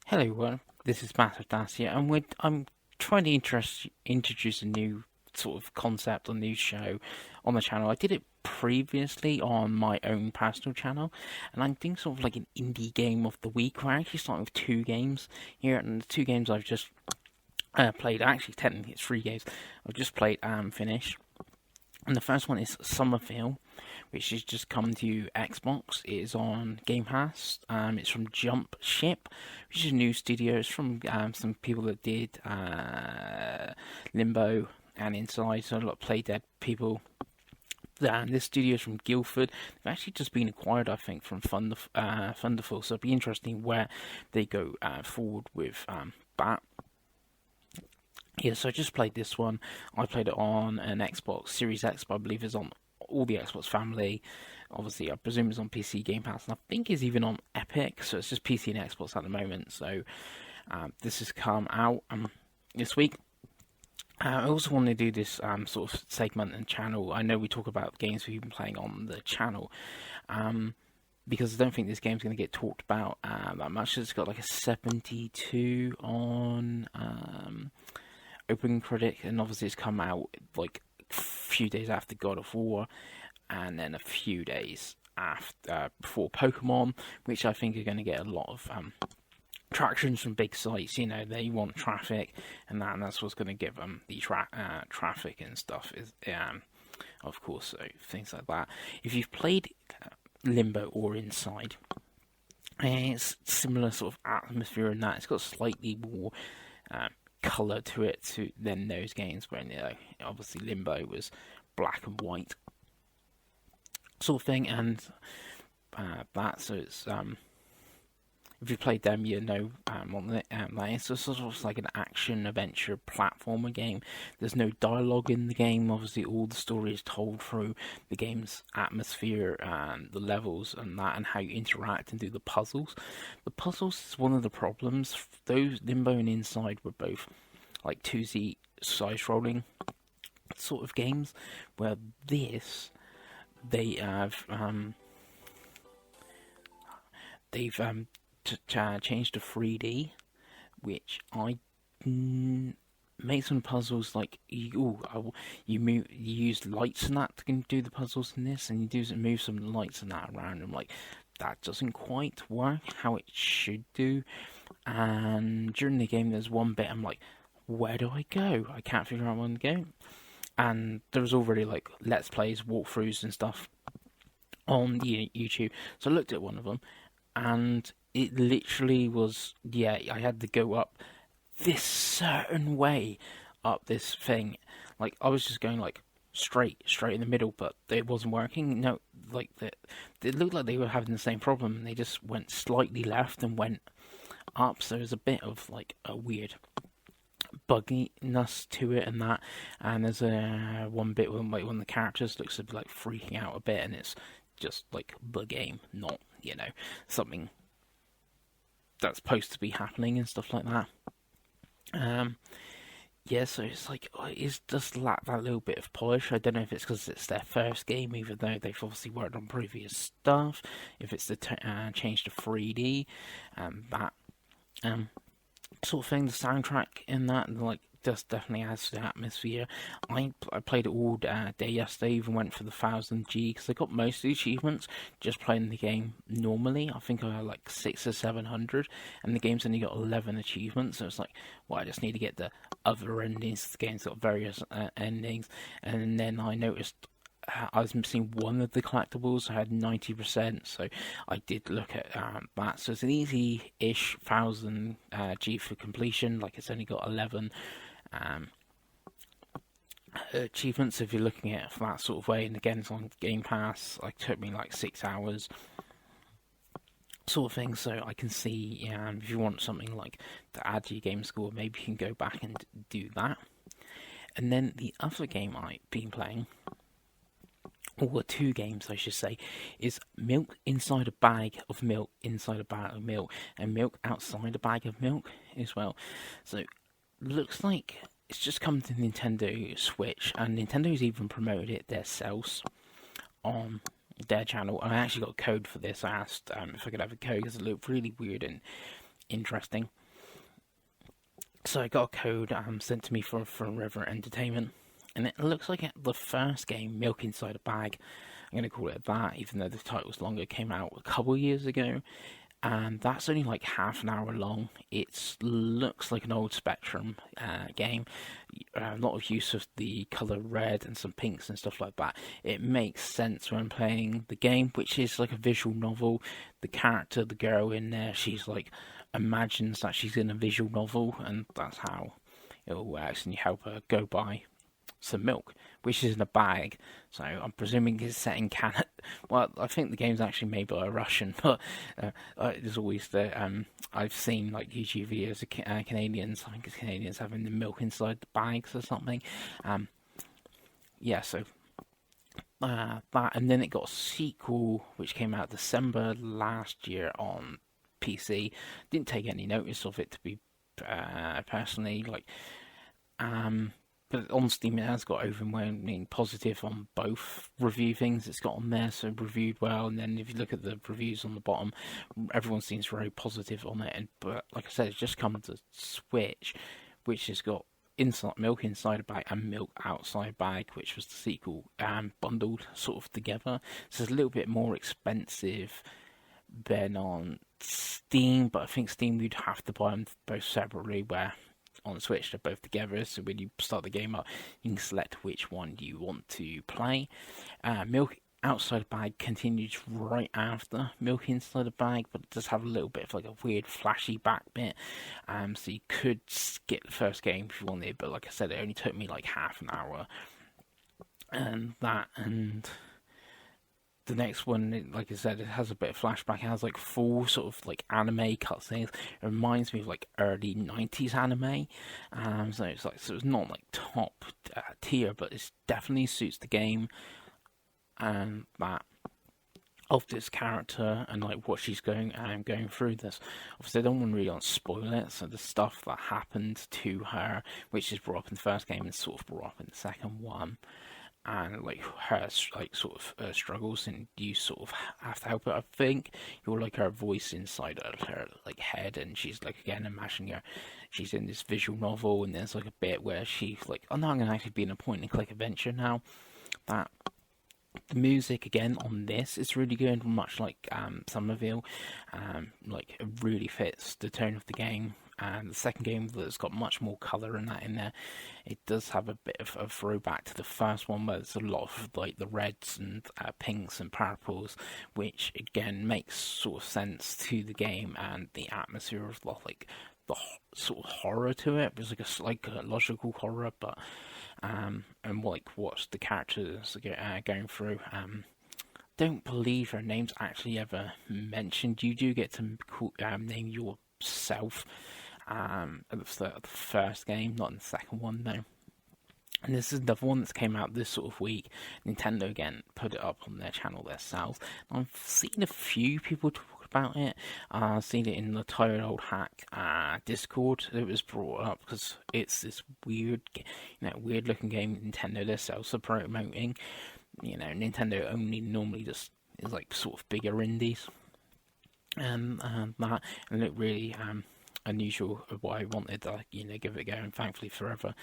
Hello, everyone. This is Matt Dacia, and I'm trying to introduce a new sort of concept, a new show on the channel. I did it previously on my own personal channel, and I'm doing sort of like an indie game of the week. We're actually starting with two games here, and the two games I've just played. Actually, technically, it's three games. I've just played and finished. And the first one is Somerville, which has just come to Xbox. It is on Game Pass. It's from Jump Ship, which is a new studio. It's from some people that did Limbo and Inside, so a lot of Play Dead people. And this studio is from Guildford. They've actually just been acquired, I think, from Thunderful. So it'll be interesting where they go forward with that. Yeah, so I just played this one. I played it on an Xbox Series X, but I believe it's on all the Xbox family. Obviously, I presume it's on PC Game Pass, and I think it's even on Epic, so it's just PC and Xbox at the moment. So this has come out this week. I also want to do this sort of segment and channel. I know we talk about games we've been playing on the channel, because I don't think this game's going to get talked about that much. It's got like a 72 on Open Critic, and obviously it's come out like a few days after God of War, and then a few days after before Pokemon, which I think are going to get a lot of traction from big sites. You know, they want traffic, and that's what's going to give them the traffic and stuff. Is of course, so things like that. If you've played Limbo or Inside, it's similar sort of atmosphere in that. It's got slightly more colour to it than those games when obviously Limbo was black and white sort of thing, and that, so it's if you played them, you know it's just sort of like an action adventure platformer game. There's no dialogue in the game. Obviously, all the story is told through the game's atmosphere and the levels and that, and how you interact and do the puzzles. The puzzles is one of the problems. Those Limbo and Inside were both like 2D side-scrolling sort of games, where this they have changed to 3D, which make some puzzles like you use lights and that to do the puzzles in this, and you move some lights and that around, and like that doesn't quite work how it should do. And during the game, there's one bit I'm like, where do I go? I can't figure out where to go. And there's already like let's plays, walkthroughs and stuff on YouTube. So I looked at one of them, and it literally was, I had to go up this certain way up this thing. Like, I was just going like straight in the middle, but it wasn't working. No, like it looked like they were having the same problem. They just went slightly left and went up, so there's a bit of like a weird bugginess to it and that. And there's one bit when like one of the characters looks a bit like freaking out a bit, and it's just like the game, not something that's supposed to be happening and stuff like that. So it's like it's just lacked that little bit of polish. I don't know if it's because it's their first game, even though they've obviously worked on previous stuff. If it's the change to 3D, that sort of thing. The soundtrack in that, like, just definitely adds to the atmosphere. I played it all day yesterday, even went for the 1000G, because I got most of the achievements just playing the game normally. I think I had like 600 or 700, and the game's only got 11 achievements, so it's like, well, I just need to get the other endings. The game's got various endings, and then I noticed I was missing one of the collectibles. I had 90%, so I did look at that. So it's an easy-ish 1000G for completion. Like, it's only got 11 achievements if you're looking at it for that sort of way. And again, it's on Game Pass. Like, took me like 6 hours sort of thing. So I can see if you want something like to add to your game score, maybe you can go back and do that. And then the other game I've been playing, or two games I should say, is Milk Inside a Bag of Milk, Inside a Bag of Milk, and Milk Outside a Bag of Milk as well. So looks like it's just come to Nintendo Switch, and Nintendo's even promoted it themselves on their channel. And I actually got a code for this. I asked if I could have a code because it looked really weird and interesting. So I got a code sent to me from River Entertainment, and it looks like the first game, Milk Inside a Bag. I'm going to call it that, even though the title's longer. Came out a couple of years ago, and that's only like half an hour long. It looks like an old Spectrum game. A lot of use of the color red and some pinks and stuff like that. It makes sense when playing the game, which is like a visual novel. The character, the girl in there, she's like imagines that she's in a visual novel, and that's how it all works. And you help her go buy some milk, which is in a bag. So I'm presuming it's set in Canada. Well, I think the game's actually made by a Russian, but there's always I've seen like YouTube videos of Canadians. I think it's Canadians having the milk inside the bags or something. Yeah, so that, and then it got a sequel which came out December last year on PC. Didn't take any notice of it, to be personally, like but on Steam it has got overwhelming positive on both review things it's got on there, so reviewed well. And then if you look at the reviews on the bottom, everyone seems very positive on it. But like I said, it's just come to Switch, which has got milk inside a bag and milk outside bag, which was the sequel, bundled sort of together. So it's a little bit more expensive than on Steam, but I think Steam you'd have to buy them both separately, where on Switch they're both together. So when you start the game up, you can select which one you want to play. Milk outside the bag continues right after Milk inside the bag, but it does have a little bit of like a weird flashy back bit. So you could skip the first game if you wanted, but like I said, it only took me like half an hour. And the next one, like I said, it has a bit of flashback. It has like full sort of like anime cutscenes. It reminds me of like early 90s anime. So it's not like top tier, but it definitely suits the game. And that of this character and like what she's going through this. Obviously, I don't want to really spoil it. So the stuff that happened to her, which is brought up in the first game, and sort of brought up in the second one. And like her like sort of struggles, and you sort of have to help her. I think you're like her voice inside her like head, and she's like, again, imagining her, she's in this visual novel, and there's like a bit where she's like, oh no, I'm gonna actually be in a point and click adventure now. That the music again on this is really good, much like Somerville. Like it really fits the tone of the game. And the second game that's got much more colour and that in there, it does have a bit of a throwback to the first one, where there's a lot of like the reds and pinks and purples, which again makes sort of sense to the game and the atmosphere of like the sort of horror to it. There's like a psychological horror, but and like what the characters are going through. Don't believe her name's actually ever mentioned. You do get to name yourself. The first game, not in the second one though. And this is another one that's came out this sort of week. Nintendo again put it up on their channel themselves. I've seen a few people talk about it. I've seen it in the Tired Old Hack Discord. It was brought up because it's this weird looking game Nintendo themselves are promoting. Nintendo only normally just is like sort of bigger indies, and it really unusual of what I wanted to give it a go, and thankfully Forever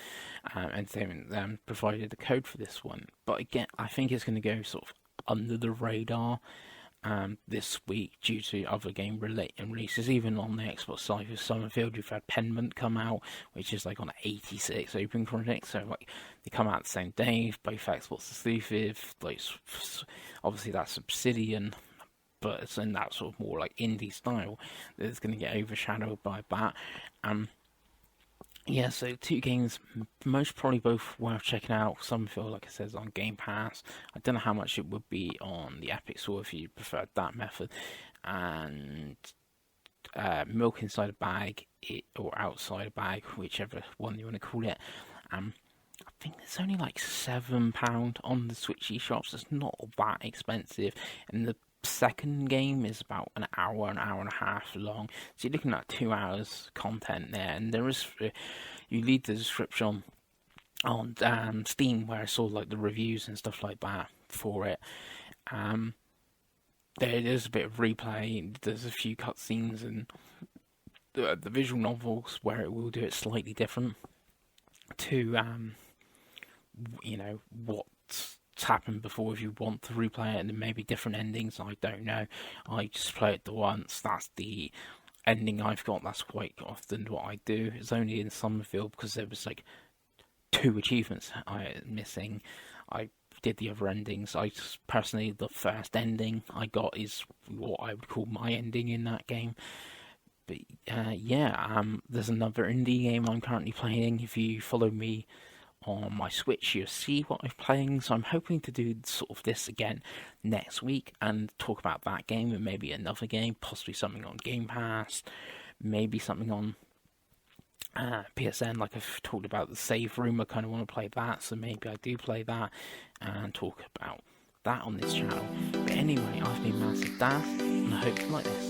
Entertainment provided the code for this one. But again, I think it's going to go sort of under the radar this week due to other game releases. Even on the Xbox side with Somerville, you've had Pendant come out, which is like on 86 Open Chronic, so like they come out the same day, both Xbox exclusive. Like obviously that's Obsidian, but it's in that sort of more like indie style that's going to get overshadowed by that. Yeah, so two games, most probably both worth checking out. Some feel like it says on Game Pass. I don't know how much it would be on the Epic Store if you preferred that method. And Milk Inside a Bag or Outside a Bag, whichever one you want to call it. I think it's only like £7 on the Switch eShops. It's not that expensive, and the second game is about an hour and a half long, so you're looking at 2 hours content there. And there is, you read the description on Steam where I saw like the reviews and stuff like that for it. There's a bit of replay, there's a few cutscenes, and the visual novels where it will do it slightly different to what's happened before. If you want to replay it and there may be different endings, I don't know. I just play it the once. That's the ending I've got. That's quite often what I do. It's only in Somerville because there was like 2 achievements missing. I did the other endings. I personally, the first ending I got is what I would call my ending in that game. But there's another indie game I'm currently playing. If you follow me on my Switch, you'll see what I'm playing. So I'm hoping to do sort of this again next week and talk about that game and maybe another game, possibly something on Game Pass, maybe something on PSN. Like I've talked about the Save Room, I kind of want to play that, so maybe I do play that and talk about that on this channel. But anyway, I've been Massive Dan, and I hope you like this.